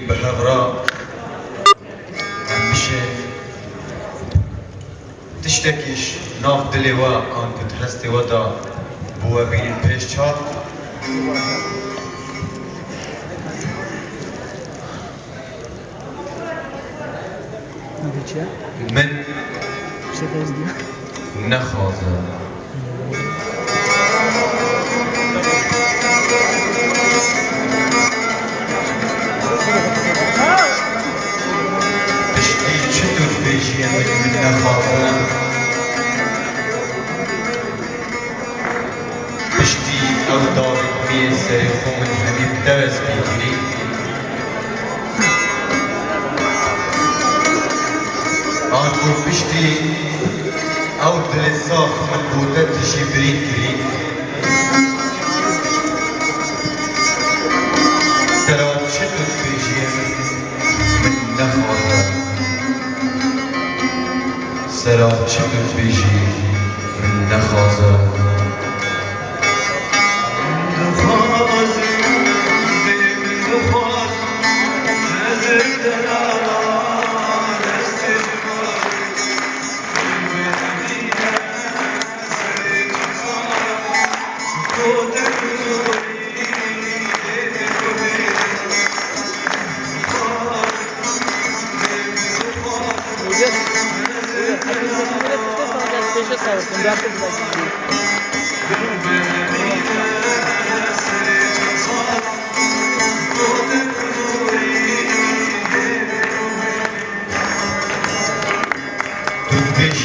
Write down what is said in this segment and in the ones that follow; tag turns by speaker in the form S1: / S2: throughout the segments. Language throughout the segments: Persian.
S1: بهغرا بشه تشتكيش ناف دلوا آن كنت هستي ودا بوا بين پیش چار من نخوازم بشتی چطور بیشی من نخوازم بشتی او دارد بیه سر خون همین درس بگیری آنکو بشتی او دل صاف من بوده تشی برید گری سرات چطور بیشی من نخوازم سرات چطور بیشی من نخوازم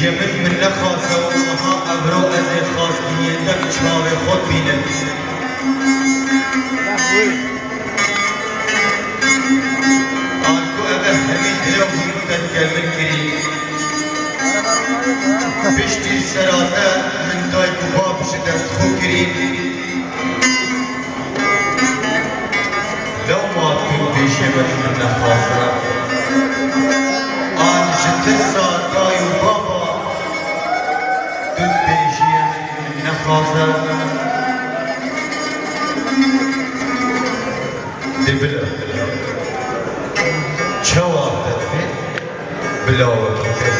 S1: من نخواسته و آها ابرو از خواست بیه تک چاو خود بینم آنکو اوه همین دلو بودن گرمن کری بشتی سراته من دای کباب شدست خو کری لو ما کن بیشه من نخواسته آن جت ساتای و بابا نخوازم دبلا چواب تدفي بلا وكتب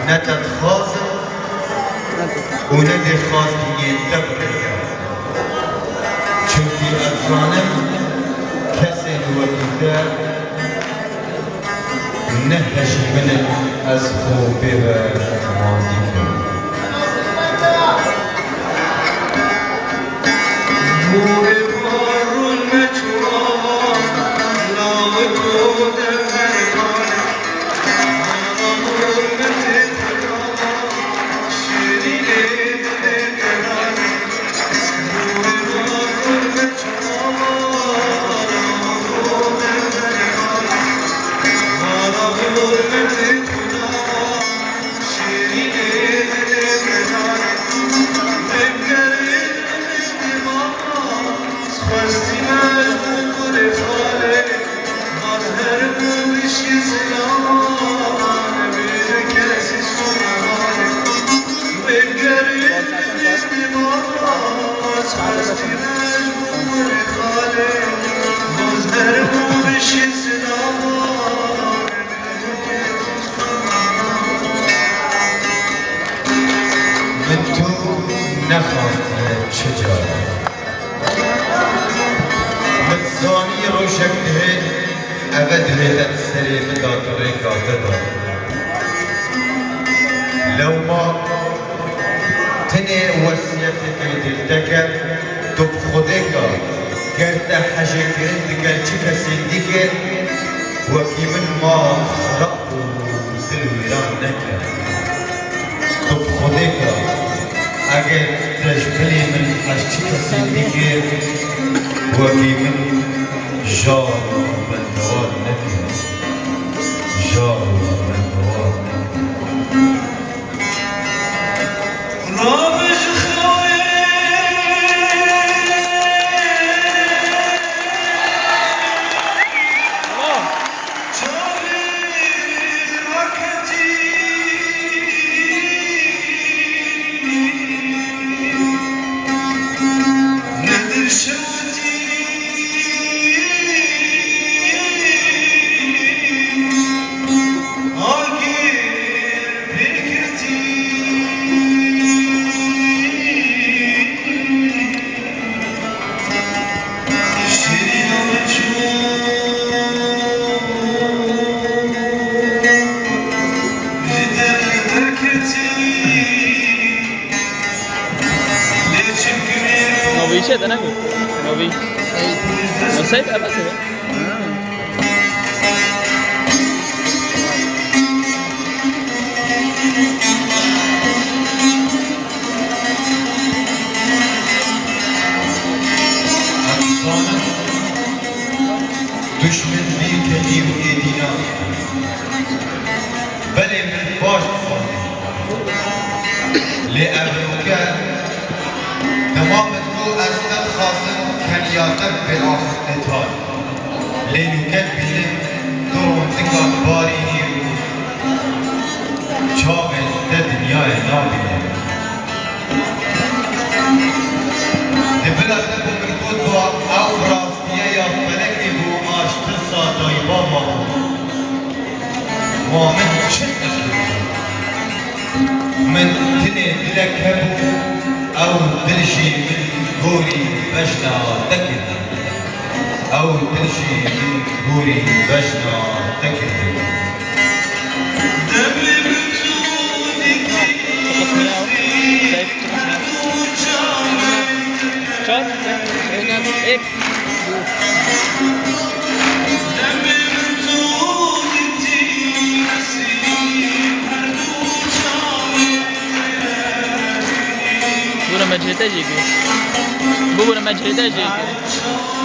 S1: نتت خازم وندي خاز يندب چونكي افرانم كسي وكتب نهش من از خوبه و مانديكم متزانی روشک دهید اول دهیدت سری مداتوری کاته دار لو ما تنه وسیعت قیدل دکر تو بخوده کار گرده حجه کرد دگر چی کسی دیگر وکی من ما خرق و دل ویران نکر تو بخوده کار اگر تجبلی من از چی کسی دیگر وکی من جار من دوار نکر جار من دوار نکر رابش خواه
S2: سيف بس
S1: دشمن بی کلی و ایدینا بله من باش لأبنوك تمام تو از خاصم کنیاتم به آخرتان لینوکت بیلم درون تکان باری نیرو چاقل ده دنیای نابینه دبلت بمرکوت با او راستیه یا فلکی بو آشتر سادای بابا ومن شد من تني دلك هبو او دلشي من غوري بشنا تكد او دلشي من غوري بشنا تكد
S2: برو مجهده جيگی ببرو مجهده جيگی